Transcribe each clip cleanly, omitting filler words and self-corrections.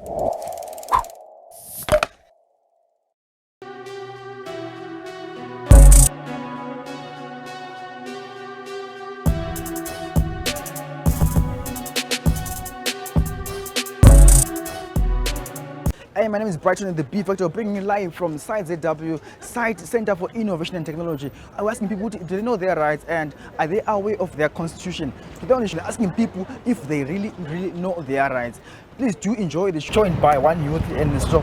Hey, my name is Brighton and the B Factor, bringing you live from Site ZW, Site Center for Innovation and Technology. I'm asking people, do they know their rights and are they aware of their constitution? Today I'm asking people if they really know their rights. Please do enjoy the show. Joined by one youth in the store.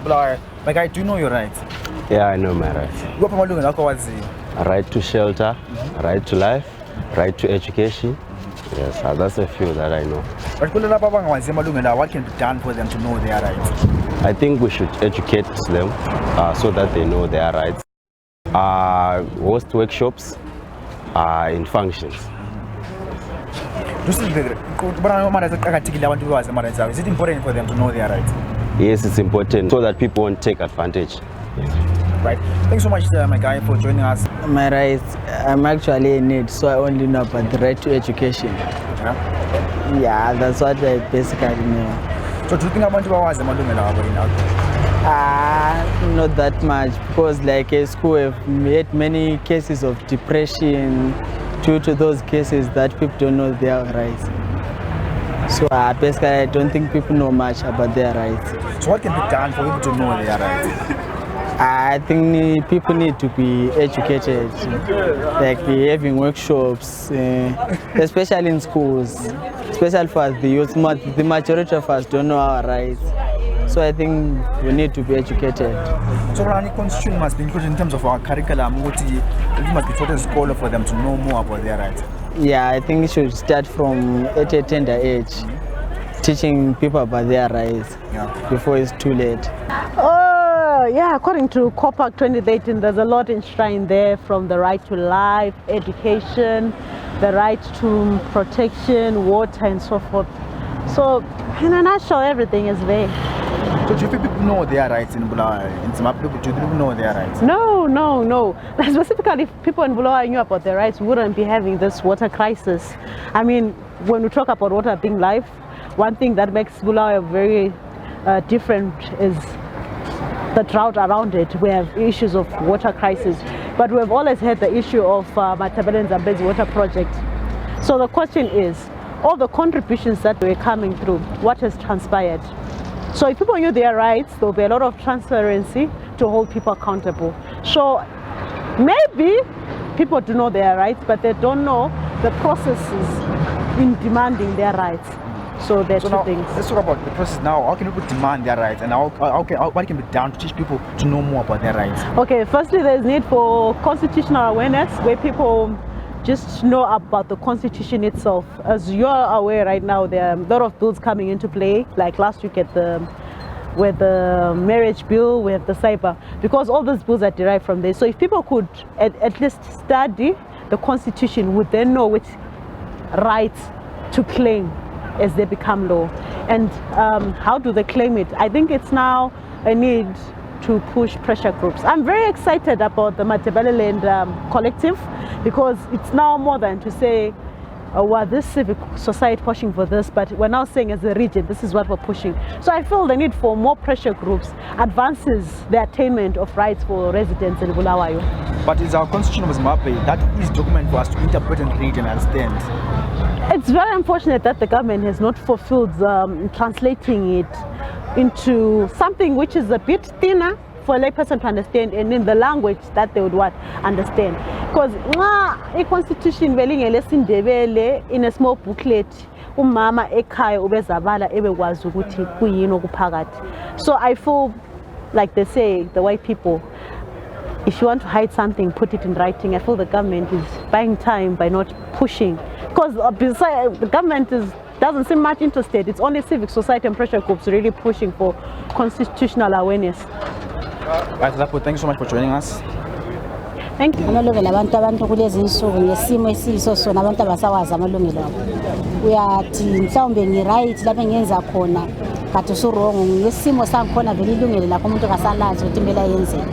My guy, do you know your rights? Yeah, I know my rights. What am I looking at? A right to shelter, a right to life, right to education. Yes, that's a few that I know. But what can be done for them to know their rights? I think we should educate them so that they know their rights. Host workshops in functions. Is it important for them to know their rights? Yes, it's important so that people won't take advantage. Yes. Right. Thanks so much, my guy, for joining us. My rights, I'm actually in need, so I only know about the right to education. Yeah, that's what I basically know. So do you think about not that much, because like at school we've made many cases of depression due to those cases that people don't know their rights. So basically I don't think people know much about their rights. So what can be done for people to know their rights? I think people need to be educated, like having workshops, especially in schools, especially for the youth. The majority of us don't know our rights, so I think we need to be educated. So the constitution must be included in terms of our curriculum. It must be taught in school for them to know more about their rights. Yeah, I think it should start from at a tender age, teaching people about their rights before it's too late. Yeah, according to COPAC 2018, there's a lot enshrined there, from the right to life, education, the right to protection, water, and so forth. So, in a nutshell, everything is there. So do people know their rights in Bulawayo? In some people, do people know their rights? No. Specifically, if people in Bulawayo knew about their rights, we wouldn't be having this water crisis. I mean, when we talk about water being life, one thing that makes Bulawayo very different is the drought around it. We have issues of water crisis, but we've always had the issue of Matabele and Zambezi water project. So the question is, all the contributions that were coming through, what has transpired? So if people knew their rights, there'll be a lot of transparency to hold people accountable. So maybe people do know their rights, but they don't know the processes in demanding their rights. So there's two things. Let's talk about the process now. How can people demand their rights, and what can be done to teach people to know more about their rights? Okay, firstly, there's need for constitutional awareness, where people just know about the constitution itself. As you're aware right now, there are a lot of bills coming into play, like last week with the marriage bill, we have the cyber, because all those bills are derived from there. So if people could at least study the constitution, would then know which rights to claim as they become law. And how do they claim it? I think it's now a need to push pressure groups. I'm very excited about the Matabele Land collective, because it's now more than to say, well, this civic society pushing for this, but we're now saying as a region, this is what we're pushing. So I feel the need for more pressure groups advances the attainment of rights for residents in Bulawayo. But it's our constitution of Zimbabwe that is document for us to interpret and read and understand. It's very unfortunate that the government has not fulfilled translating it into something which is a bit thinner for a layperson to understand, and in the language that they would want understand. Because a constitution in a small booklet, so I feel like they say, the white people, if you want to hide something, put it in writing. I feel the government is buying time by not pushing, because besides, the government doesn't seem much interested. It's only civic society and pressure groups really pushing for constitutional awareness. Right, thank you so much for joining us. Thank you. Amalungelo abantu kulezi insuku ngesimo esiso sona abantu abasawazi amalungelo abo. Uyathi mhlawumbe ngiright lapho engenza khona, but usurong ngesimo sangikhona vele ilungelo lakho umuntu kasalazi ukuthi impela yenzeka.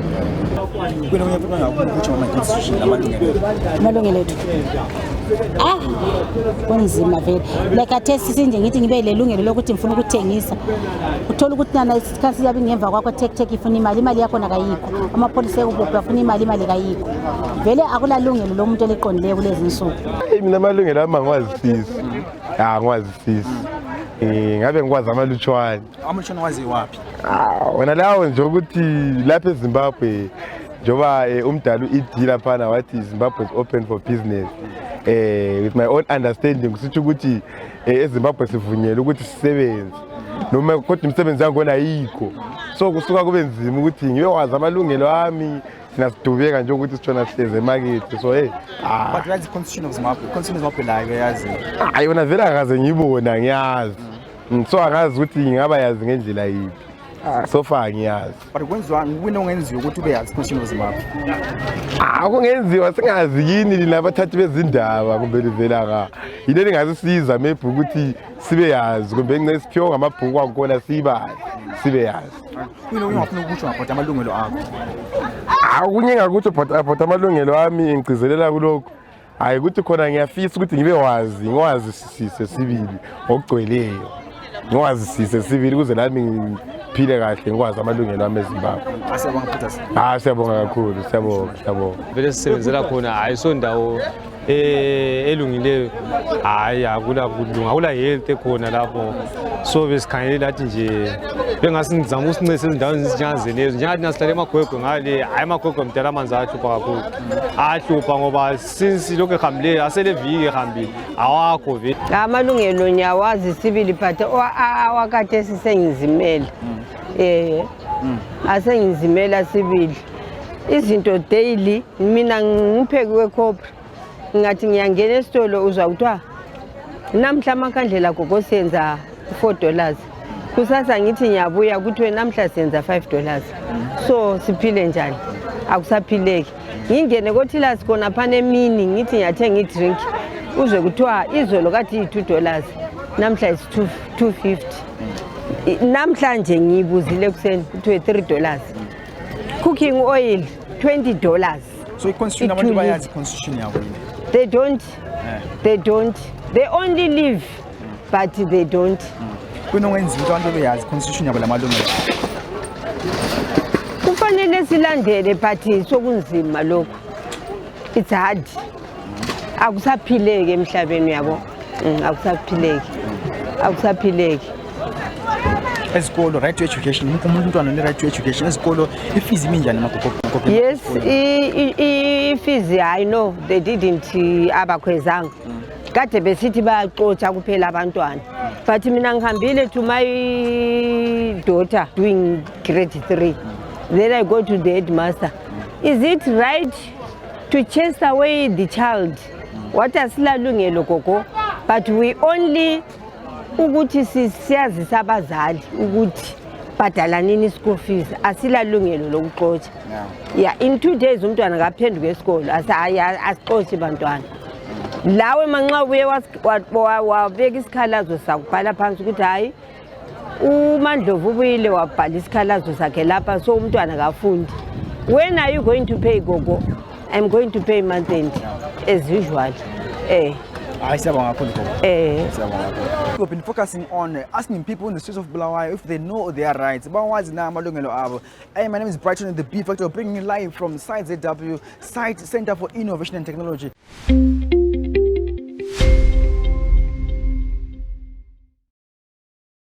Kwena uyaphuma ngakuthi ama constitution amalungelo. Amalungelo ethu. kunzima vele like athesi nje ngithi ngibe lelungelo lokuthi ngifuna ukuthengisa uthola ukuthi nana isikhathi siyabe ngemva kwakho tek ifuna imali yakho nakayikho amapholisa ekubopha afuna imali kayikho vele akulalungelo lomuntu eliqondileyo kulezi insuku mina amalungelo ami angiwazisisi angiwazisisi ngabe ngikwazi amalutshwane wazi wapi wena lawo nje ukuthi lapha eZimbabwe njoba umdala uidila phana wathi Zimbabwe is open for business with my own understanding kusitsho ukuthi eZimbabwe sivunyelwe ukuthi sisebenze noma kodwa imisebenzi yangona ayikho so kusuka kube nzima ukuthi ngibe wazi amalungelo ami sinasidubeka nje ukuthi sitshona sihleze emarket so but that's the constitution of Zimbabwe la yazi ayona vele akaze ngibona ngiyazi so akazi ukuthi ngingaba yazi ngendlela yipi so far ngiyazi but kwenziwa ngwini ongenziwa ukuthi ube yazi constitution of Zimbabwe kungenziwa singazi yini linabathathi bezindaba kumbe livela ka yini engazisiza maybe ukuthi sibe yazi kumbe ngesiphiwo ngamabhuku akona sibe yazi ungafuna ukutsho about amalungelo akho akunye ngakuthi about amalungelo ami ngigcizelela kuloko hayi ukuthi khona ngiyafisa ukuthi ngibe ngiwazi sisibili okugcweleyo ngiwazisise sibili kuze lami ngiphile kahle ngikwazi amalungelo ami eZimbabwe siyabonga kakhulu siyabonga vele sisebenzela khona hayi so ndawo elungileyo hayi akula health ekhona lapho so besikhangele lathi nje bengasizama usincise ezindaweni ezinjengazenezo njengathi nasihlala emagwegwe ngale hayi amagwegwe mdala amanzi ahlupha kakhulu ahlupha ngoba since lokho ehambile aseleviki ehambile awakho vele amalungelo nyawazi sibili but awakade sisengizimela asengizimela sibili izinto daily mina ngipheki wekhopri ngathi ngiyangena esitolo uzwa kuthiwa namhla amakhandlela gogo senza $4 kusasa ngithi ngiyabuya kuthiwe namhla senza $5 so siphile njani akusaphileki ngingene kothilasi khona phana emini ngithi ngiyathenga idrink uzwe kuthiwa izolo kathi $2 namhla is $2.50 namhlanje ngiyibuzile kuseni kuthiwe $3 cooking oil $20 so iconstitution abantu bayazi constitution yabo they don't they only live but they don't kunongenziwa ukuthi abantu beyazi constitution yabo lamalungelo kufanele silandele but sokunzima lokho it's hard akusaphileki emhlabeni yabo akusaphileki esikolo right to education umuntu umntwana ne right to education esikolo ifees iminjani magogo yes ifees I know they didn't abakhwezanga kade besithi bayaxotsha kuphela abantwana but mina ngihambile to my daughter doing grade 3 then I go to the headmaster is it right to chase away the child what asilalungelo gogo but we only ukuthi siyazisa abazali ukuthi bhadala nini school fees asilalungelo lokuxotsha in 2 days umntwana akaphenduka esikolo asixotshe bantwana lawe manxa ubuye wabeka isikhalazo sakubhala phansi ukuthi hayi uMandlovu ubuyile wabhala isikhalazo sakhe lapha so umntwana akafundi when are you going to pay gogo I'm going to pay month end as usual We've been focusing on asking people in the streets of Bulawayo if they know their rights. My name is Brighton, the B Factor, bringing you live from Site ZW, Site Center for Innovation and Technology.